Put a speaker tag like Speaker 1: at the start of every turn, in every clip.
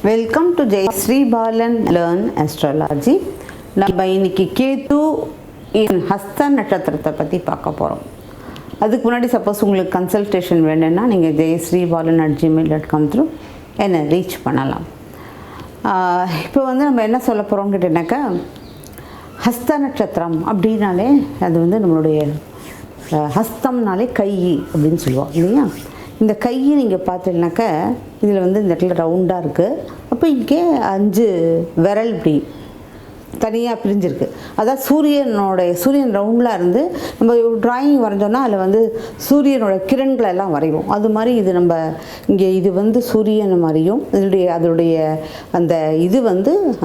Speaker 1: Welcome to Jayashree Balan-Learn Astrology. நம்ம இன்னைக்கு கேத்து இன் ஹஸ்த நட்சத்திரத்தை பற்றி பார்க்க போகிறோம். அதுக்கு முன்னாடி சப்போஸ் உங்களுக்கு கன்சல்டேஷன் வேணும்னா நீங்கள் jayasreebalan@gmail.com த்ரூ என்னை ரீச் பண்ணலாம். இப்போ நம்ம என்ன சொல்ல போகிறோம்னு கேட்டீங்கன்னாக்கா, ஹஸ்த நட்சத்திரம் அப்படின்னாலே அது நம்மளுடைய ஹஸ்தம்னாலே கை அப்படின்னு சொல்லுவோம் இல்லையா. இந்த கையை நீங்கள் பார்த்தீங்கன்னாக்கா இதில் இந்த இடத்துல ரவுண்டாக இருக்குது. அப்போ இங்கே 5 விரல் இப்படி தனியாக பிரிஞ்சிருக்கு. அதாவது சூரியன் ரவுண்டாக இருந்து நம்ம ட்ராயிங் வரைஞ்சோன்னா அதில் சூரியனோட கிரண்களை எல்லாம் வரைவோம். அது மாதிரி இது நம்ம இங்கே இது சூரியன் மாதிரியும் அதோடைய அந்த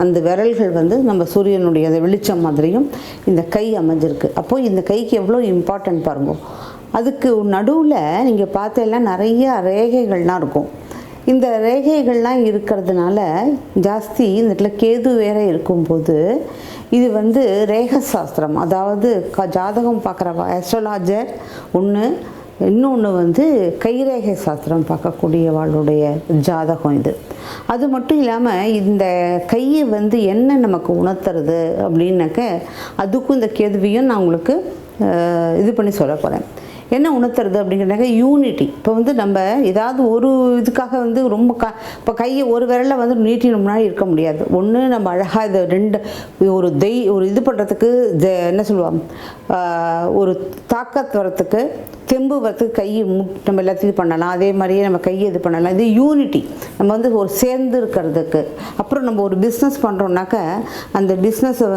Speaker 1: அந்த விரல்கள் நம்ம சூரியனுடைய அந்த வெளிச்சம் மாதிரியும் இந்த கை அமைஞ்சிருக்கு. அப்போது இந்த கைக்கு எவ்வளோ இம்பார்ட்டன்ட் பாருங்க. அதுக்கு நடுவில் நீங்கள் பார்த்தெல்லாம் நிறைய ரேகைகள்லாம் இருக்கும். இந்த ரேகைகள்லாம் இருக்கிறதுனால ஜாஸ்தி இந்த இடத்துல கேது வேற இருக்கும்போது இது ரேக சாஸ்திரம், அதாவது ஜாதகம் பார்க்குற ஆஸ்ட்ராலஜர் ஒன்று, இன்னொன்று கைரேகை சாஸ்திரம் பார்க்கக்கூடியவாளுடைய ஜாதகம் இது. அது மட்டும் இல்லாமல் இந்த கையை என்ன நமக்கு உணர்த்துறது அப்படின்னாக்க, அதுக்கும் இந்த கேதுவையும் நான் உங்களுக்கு இது பண்ணி சொல்ல போகிறேன். என்ன உணர்த்துறது அப்படிங்கிறனாக்க யூனிட்டி. இப்போ நம்ம ஏதாவது ஒரு இதுக்காக ரொம்ப இப்போ கையை ஒரு விரலில் நீட்டினோம்னா இருக்க முடியாது. ஒன்று நம்ம அழகாக இது ரெண்டு ஒரு இது பண்ணுறதுக்கு என்ன சொல்லுவாங்க, ஒரு தாக்கத் வரத்துக்கு தெம்பு வரத்துக்கு கை நம்ம எல்லாத்தையும் இது பண்ணலாம். அதே மாதிரியே நம்ம கையை இது பண்ணலாம். இது யூனிட்டி. நம்ம ஒரு சேர்ந்து இருக்கிறதுக்கு. அப்புறம் நம்ம ஒரு பிஸ்னஸ் பண்ணுறோம்னாக்க அந்த பிஸ்னஸை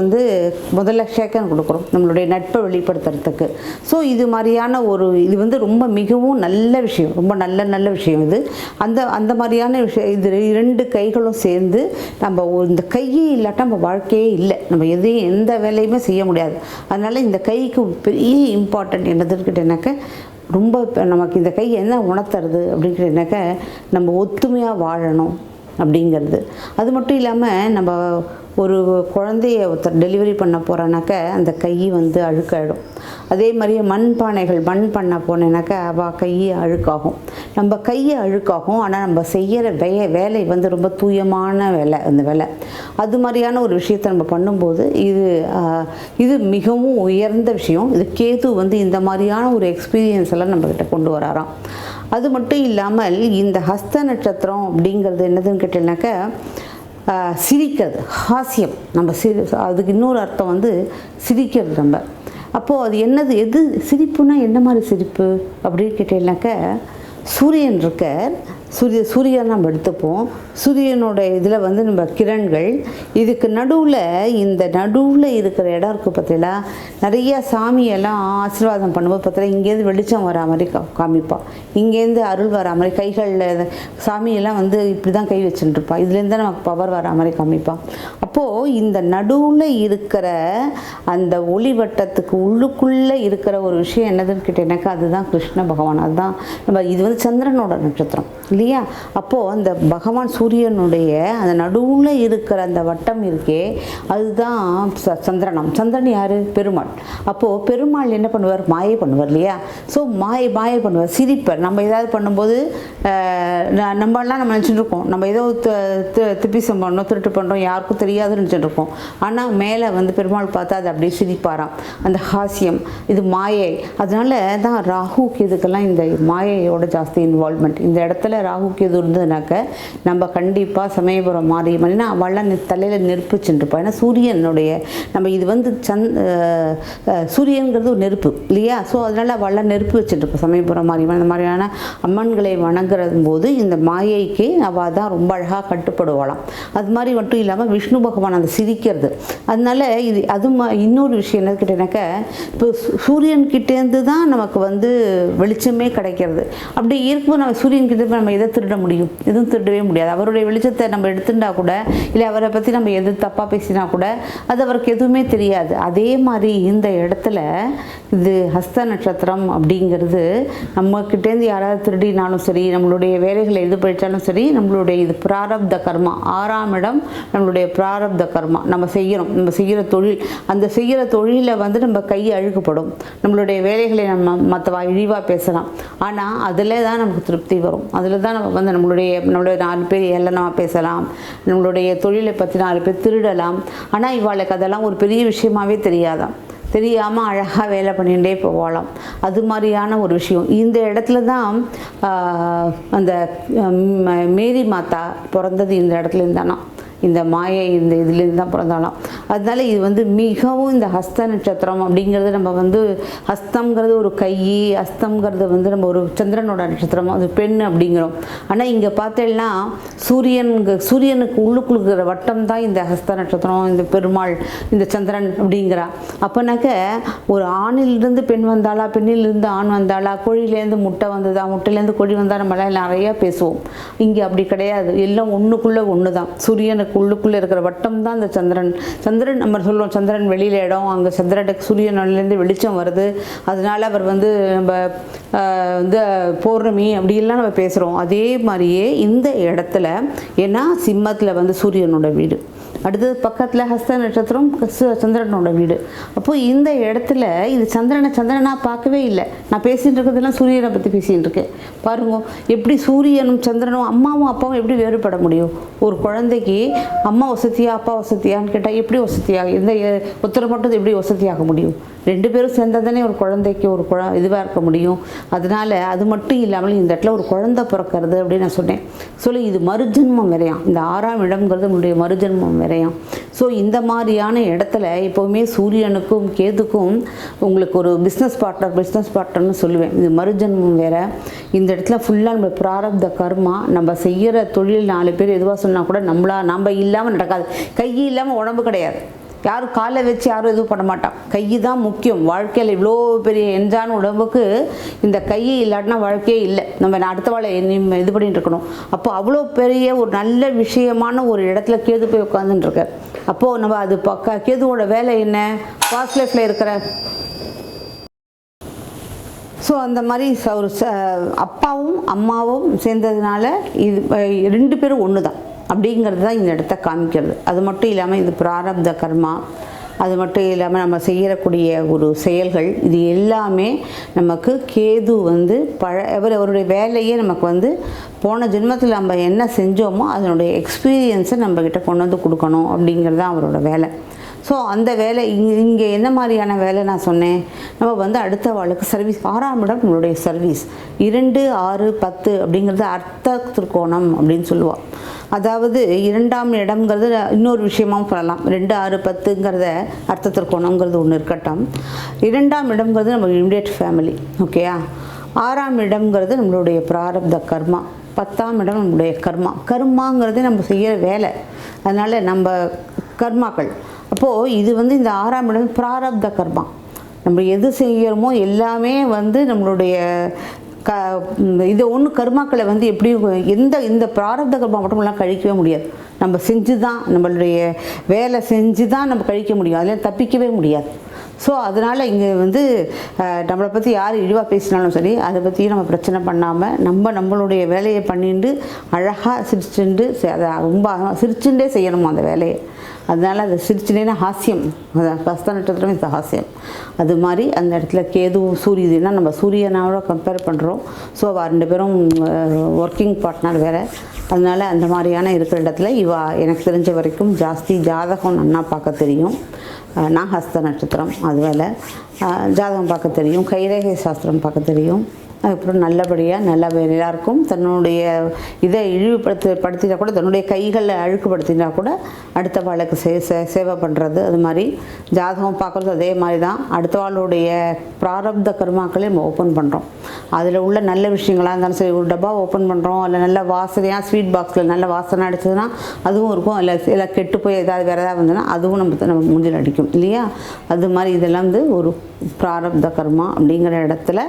Speaker 1: முதல்ல ஷேக்கன் கொடுக்குறோம் நம்மளுடைய நட்பை வெளிப்படுத்துறதுக்கு. ஸோ இது மாதிரியான இது ரொம்ப மிகவும் நல்ல விஷயம், ரொம்ப நல்ல விஷயம் இது. அந்த மாதிரியான விஷயம் இது. 2 கைகளும் சேர்ந்து நம்ம இந்த கையே இல்லாட்டா நம்ம வாழ்க்கையே இல்லை. நம்ம எந்த வேலையுமே செய்ய முடியாது. அதனால் இந்த கைக்கு பெரிய இம்பார்ட்டன்ட் என்னதுன்னு ரொம்ப நமக்கு இந்த கை என்ன உணர்த்துறது அப்படிங்கிறதுனாக்க, நம்ம ஒத்துமையாக வாழணும் அப்படிங்கிறது. அது மட்டும் இல்லாமல் நம்ம ஒரு குழந்தைய ஒருத்தர் டெலிவரி பண்ண போகிறோன்னாக்க அந்த கை அழுக்காயிடும். அதே மாதிரியே மண்பானைகள் பண்ண போனேனாக்கா அவள் கை அழுக்காகும், நம்ம கையை அழுக்காகும். ஆனால் நம்ம செய்கிற வேலை ரொம்ப தூயமான வேலை. அந்த வேலை அது மாதிரியான ஒரு விஷயத்தை நம்ம பண்ணும்போது இது மிகவும் உயர்ந்த விஷயம். இது கேது இந்த மாதிரியான ஒரு எக்ஸ்பீரியன்ஸ் எல்லாம் நம்மக்கிட்ட கொண்டு வராராம். அது மட்டும் இல்லாமல் இந்த ஹஸ்த நட்சத்திரம் அப்படிங்கிறது என்னதுன்னு கேட்டீங்கன்னாக்கா, சிரிக்கிறது, ஹாஸ்யம். நம்ம அதுக்கு இன்னொரு அர்த்தம் சிரிக்கிறது நம்ம. அப்போது அது எது சிரிப்புனா என்ன மாதிரி சிரிப்பு அப்படின்னு கேட்டீங்கன்னாக்கா, சூரியன் இருக்கார். சூரியன் நம்ம எடுத்துப்போம். சூரியனோட இதில் நம்ம கிரண்கள் இதுக்கு நடுவில் இருக்கிற இடம் இருக்குது பார்த்தீங்களா. நிறைய சாமியெல்லாம் ஆசீர்வாதம் பண்ணும்போது பார்த்தீங்கன்னா இங்கேருந்து வெளிச்சம் வரா மாதிரி காமிப்பாள், இங்கேருந்து அருள் வரா மாதிரி. கைகளில் சாமியெல்லாம் இப்படி தான் கை வச்சுட்டுருப்பா, இதுலேருந்து தான் நமக்கு பவர் வரா மாதிரி காமிப்பாள். அப்போது இந்த நடுவில் இருக்கிற அந்த ஒளிவட்டத்துக்கு உள்ளுக்குள்ளே இருக்கிற ஒரு விஷயம் என்னதுன்னு கேட்டீங்கன்னாக்கா, அதுதான் கிருஷ்ண பகவான். அதுதான் நம்ம இது சந்திரனோட நட்சத்திரம் இல்லையா. அப்போது அந்த பகவான் சூரியனுடைய அந்த நடுவில் இருக்கிற அந்த வட்டம் இருக்கே, அதுதான் சந்திரன் யார்? பெருமாள். அப்போது பெருமாள் என்ன பண்ணுவார்? மாயை பண்ணுவார் இல்லையா. ஸோ மாயை பண்ணுவார், சிரிப்பர். நம்ம ஏதாவது பண்ணும்போது நம்ம நினச்சிட்டு இருக்கோம் நம்ம ஏதோ திப்பிசம் பண்ணோம், திருட்டு பண்ணுறோம், யாருக்கும் தெரியாதுன்னு நினச்சிட்டு இருக்கோம். ஆனால் மேலே பெருமாள் பார்த்தா அது அப்படியே சிரிப்பாராம். அந்த ஹாஸ்யம் இது மாயை. அதனால தான் ராகு கேதுக்கெல்லாம் இந்த மாயையோட ஜாஸ்தி இன்வால்மெண்ட். இந்த இடத்துல ராகு கேது இருந்ததுனாக்க நம்ம கண்டிப்பாக சமயபுரம் மாறினா அவள்லாம் தலையில் நெருப்பு சென்றுப்பா. ஏன்னா சூரியனுடைய நம்ம இது சூரியன்கிறது ஒரு நெருப்பு இல்லையா. ஸோ அதனால் அவள்லாம் நெருப்பு வச்சுட்டுருப்போம் சமயபுரம் மாறியம்மன். அந்த மாதிரியான அம்மன்களை வணங்குறது போது இந்த மாயைக்கு அவள் தான் ரொம்ப அழகாக கட்டுப்படுவாளாம். அது மாதிரி மட்டும் இல்லாமல் விஷ்ணு பகவான் அந்த சிரிக்கிறது. அதனால இது இன்னொரு விஷயம் என்ன கேட்டீங்கன்னாக்க, இப்போ சூரியன்கிட்டேருந்து தான் நமக்கு வெளிச்சமே கிடைக்கிறது. அப்படி இருக்கும்போது நம்ம சூரியன்கிட்ட நம்ம எதை திருட முடியும்? எதுவும் திருடவே முடியாது. அவருடைய வெளிச்சத்தை நம்ம எடுத்துட்டா கூட, இல்லை அவரை பற்றி நம்ம எது தப்பாக பேசினா கூட அது அவருக்கு எதுவுமே தெரியாது. அதே மாதிரி இந்த இடத்துல இது ஹஸ்த நட்சத்திரம் அப்படிங்கிறது நம்மக்கிட்டேருந்து யாராவது திருடினாலும் சரி, நம்மளுடைய வேலைகளை எது படித்தாலும் சரி, நம்மளுடைய இது பிராரப்த கர்மா. 6ஆம் இடம் நம்மளுடைய பிராரப்த கர்மா. நம்ம செய்கிற தொழில், அந்த செய்கிற தொழிலில் நம்ம கை அழுக்கப்படும். நம்மளுடைய வேலைகளை நம்ம மற்றவா இழிவாக பேசலாம். ஆனால் அதில் தான் நமக்கு திருப்தி வரும். அதில் தான் நம்ம வந்து நம்மளுடைய 4 பேர் ஏளனமாக பேசலாம், நம்மளுடைய தொழிலை பற்றி 4 பேர் திருடலாம். ஆனால் இவாளுக்கு அதெல்லாம் ஒரு பெரிய விஷயமாவே தெரியாமல் அழகாக வேலை பண்ணிகிட்டே போகலாம். அது மாதிரியான ஒரு விஷயம். இந்த இடத்துல தான் அந்த மேரி மாதா பிறந்தது இந்த இடத்துல இருந்தானா, இந்த மாயை இந்த இதுலேருந்து தான் பிறந்தாலாம். அதனால இது வந்து மிகவும் இந்த ஹஸ்த நட்சத்திரம் அப்படிங்கிறது நம்ம வந்து ஹஸ்தம்ங்கிறது ஒரு கை, ஹஸ்தம்ங்கிறது வந்து நம்ம ஒரு சந்திரனோட நட்சத்திரம், அது பெண் அப்படிங்கிறோம். ஆனால் இங்கே பார்த்தேன்னா சூரியனுக்கு உள்ளுக்குள்ளுக்கிற வட்டம் தான் இந்த ஹஸ்த நட்சத்திரம், இந்த பெருமாள், இந்த சந்திரன் அப்படிங்கிறா. அப்போனாக்க ஒரு ஆணிலிருந்து பெண் வந்தாளா, பெண்ணிலிருந்து ஆண் வந்தாளா, கோழிலேருந்து முட்டை வந்ததா, முட்டையிலேருந்து கோழி வந்தால் நம்மளால் நிறையா பேசுவோம். இங்கே அப்படி கிடையாது. எல்லாம் ஒன்றுக்குள்ளே ஒன்று தான். சூரியனுக்கு உள்ளுக்குள்ளே இருக்கிற வட்டம் தான் இந்த சந்திரன். நம்ம சொல்லுவோம் சந்திரன் வெளியில் இடம், அங்கே சந்திரனுக்கு சூரியனிலேருந்து வெளிச்சம் வருது, அதனால அவர் வந்து நம்ம வந்து பௌர்ணமி அப்படிலாம் நம்ம பேசுகிறோம். அதே மாதிரியே இந்த இடத்துல ஏன்னா சிம்மத்தில் வந்து சூரியனோட வீடு, அடுத்தது பக்கத்தில் ஹஸ்த நட்சத்திரம் சந்திரனோட வீடு. அப்போது இந்த இடத்துல இது சந்திரனாக பார்க்கவே இல்லை. நான் பேசிகிட்டு இருக்கிறதெல்லாம் சூரியனை பற்றி பேசிகிட்டு இருக்கேன். பாருங்க எப்படி சூரியனும் சந்திரனும் அம்மாவும் அப்பாவும் எப்படி வேறுபட முடியும்? ஒரு குழந்தைக்கு அம்மா வசதியா அப்பா வசதியான்னு கேட்டால் எப்படி வசதியாக, இந்த ஒருத்தரை மட்டும் எப்படி வசதியாக முடியும்? 2 பேரும் சேர்ந்தால் தானே ஒரு குழந்தைக்கு ஒரு இதுவாக இருக்க முடியும். அதனால் அது மட்டும் இல்லாமல் இந்த இடத்துல ஒரு குழந்தை பிறக்கிறது அப்படின்னு நான் சொன்னேன். இது மறுஜன்மம் வரையாம். இந்த 6ஆம் இடம்ங்கிறது நம்மளுடைய மறுஜன்மம் வரையாம். ஸோ இந்த மாதிரியான இடத்துல எப்போவுமே சூரியனுக்கும் கேதுக்கும் உங்களுக்கு ஒரு பிஸ்னஸ் பார்ட்னர்னு சொல்லுவேன். இது மறுஜன்மம் வேறு. இந்த இடத்துல ஃபுல்லாக நம்ம பிராரப்த கர்மா, நம்ம செய்கிற தொழில் 4 பேர் எதுவாக சொன்னால் கூட நம்ம இல்லாமல் நடக்காது. கை இல்லாமல் உடம்பு கிடையாது. யாரும் காலை வச்சு யாரும் எதுவும் பண்ண மாட்டான். கை தான் முக்கியம். வாழ்க்கையில் இவ்வளோ பெரிய எஞ்சான உடம்புக்கு இந்த கையை இல்லாட்டினா வாழ்க்கையே இல்லை. நம்ம அடுத்த வாழை இது பண்ணிட்டு இருக்கணும். அப்போ அவ்வளோ பெரிய ஒரு நல்ல விஷயமான ஒரு இடத்துல கேது போய் உட்காந்துட்டு இருக்கார். அப்போது நம்ம அது கேதுவோட வேலை என்ன? பாஸ்ட் லைஃப்பில் இருக்கிற அந்த மாதிரி ஒரு அப்பாவும் அம்மாவும் சேர்ந்ததுனால இது 2 பேரும் ஒன்று தான் அப்படிங்கிறது தான் இந்த இடத்த காமிக்கிறது. அது மட்டும் இல்லாமல் இது பிராரப்த கர்மா, அது மட்டும் இல்லாமல் நம்ம செய்யக்கூடிய ஒரு செயல்கள், இது எல்லாமே நமக்கு கேது வந்து அவருடைய வேலையே நமக்கு வந்து போன ஜென்மத்தில் நம்ம என்ன செஞ்சோமோ அதனுடைய எக்ஸ்பீரியன்ஸை நம்மக்கிட்ட கொண்டு வந்து கொடுக்கணும் அப்படிங்கிறது தான் அவரோட வேலை. அந்த வேலை இங்கே என்ன மாதிரியான வேலை நான் சொன்னேன்? நம்ம வந்து அடுத்த வாழ்க்கை சர்வீஸ். 6ஆம் இடம் நம்மளுடைய சர்வீஸ். 2, 6, 10 அப்படிங்கிறது அர்த்த திருக்கோணம் அப்படின்னு சொல்லுவோம். அதாவது 2ஆம் இடம்ங்கிறது இன்னொரு விஷயமாகவும் சொல்லலாம். 2, 6, 10ங்கிறத அர்த்த திருக்கோணம்ங்கிறது ஒன்று இருக்கட்டும். 2ஆம் இடம்ங்கிறது நம்ம இமிடியேட் ஃபேமிலி. ஓகேயா? 6ஆம் இடம்ங்கிறது நம்மளுடைய பிராரப்த கர்மா. 10ஆம் இடம் நம்மளுடைய கர்மாங்கிறது நம்ம செய்கிற வேலை. அதனால் நம்ம கர்மாக்கள். அப்போது இது வந்து இந்த 6ஆம் இடம் பிராரப்த கர்மா. நம்ம எது செய்கிறோமோ எல்லாமே வந்து நம்மளுடைய இது ஒன்று கர்மாக்களை வந்து எப்படி இந்த பிராரப்த கர்மா மட்டும் கழிக்கவே முடியாது. நம்ம செஞ்சு தான், நம்மளுடைய வேலை செஞ்சு தான் நம்ம கழிக்க முடியும். அதில் தப்பிக்கவே முடியாது. அதனால் இங்கே வந்து நம்மளை பற்றி யார் இழிவாக பேசினாலும் சரி, அதை பற்றியும் நம்ம பிரச்சனை பண்ணாமல் நம்மளுடைய வேலையை பண்ணிட்டு அழகாக சிரிச்சுண்டு அதை ரொம்ப சிரிச்சுட்டே செய்யணுமா அந்த வேலையை. அதனால் அதை சிரிச்சுட்டேன்னா ஹாஸ்யம், ஹஸ்த நட்சத்திரம் இந்த ஹாஸ்யம். அது மாதிரி அந்த இடத்துல கேது சூரியனா நம்ம சூரியனோட கம்பேர் பண்ணுறோம். 2 பேரும் ஒர்க்கிங் பார்ட்னர் வேறு. அதனால் அந்த மாதிரியான இருக்கிற இடத்துல எனக்கு தெரிஞ்ச வரைக்கும் ஜாஸ்தி ஜாதகம் நன்னா பார்க்க தெரியும். நான் ஹஸ்த நட்சத்திரம், அது வேலை ஜாதகம் பார்க்க தெரியும், கைரேகை சாஸ்திரம் பார்க்க தெரியும். அதுக்கப்புறம் நல்லபடியாக எல்லாருக்கும் தன்னுடைய இதை இழிவுபடுத்தினா கூட, தன்னுடைய கைகளை அழுக்குப்படுத்தினா கூட அடுத்த வாழ்க்கை சேவை பண்ணுறது. அது மாதிரி ஜாதகம் பார்க்குறது அதே மாதிரி தான். அடுத்த வாளுடைய பிராரப்த கர்மாக்களே நம்ம ஓப்பன் பண்ணுறோம். அதில் உள்ள நல்ல விஷயங்களாக இருந்தாலும் சரி, ஒரு டப்பா ஓப்பன் பண்ணுறோம், அதில் நல்ல வாசனையாக ஸ்வீட் பாக்ஸில் நல்ல வாசனை அடிச்சதுன்னா அதுவும் இருக்கும். இல்லை கெட்டு போய் வேறு ஏதாவது வந்ததுன்னா அதுவும் நம்ம மூஞ்சில் அடிக்கும் இல்லையா? அது மாதிரி இதெல்லாம் வந்து ஒரு பிராரப்த கர்மா அப்படிங்கிற இடத்துல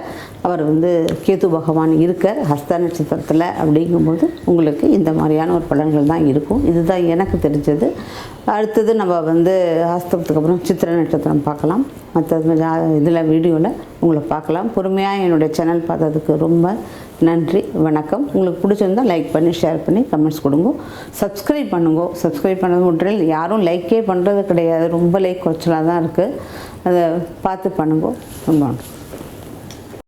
Speaker 1: அவர் வந்து கேது பகவான் இருக்கார் ஹஸ்த நட்சத்திரத்தில். அப்படிங்கும்போது உங்களுக்கு இந்த மாதிரியான ஒரு பலன்கள் தான் இருக்கும். இதுதான் எனக்கு தெரிஞ்சது. அடுத்தது நம்ம வந்து ஹஸ்தத்துக்கு அப்புறம் சித்திரை நட்சத்திரம் பார்க்கலாம். மற்ற இதில் வீடியோவில் உங்களை பார்க்கலாம். பொறுமையாக என்னுடைய சேனல் பார்த்ததுக்கு ரொம்ப நன்றி, வணக்கம். உங்களுக்கு பிடிச்சிருந்தால் லைக் பண்ணி, ஷேர் பண்ணி, கமெண்ட்ஸ் கொடுங்க. சப்ஸ்கிரைப் பண்ணுங்க. சப்ஸ்கிரைப் பண்ணது மட்டும் யாரும் லைக்கே பண்ணுறது கிடையாது. ரொம்ப லைக் குறைச்சலாக தான் இருக்குது. அதை பார்த்து பண்ணுங்க. ரொம்ப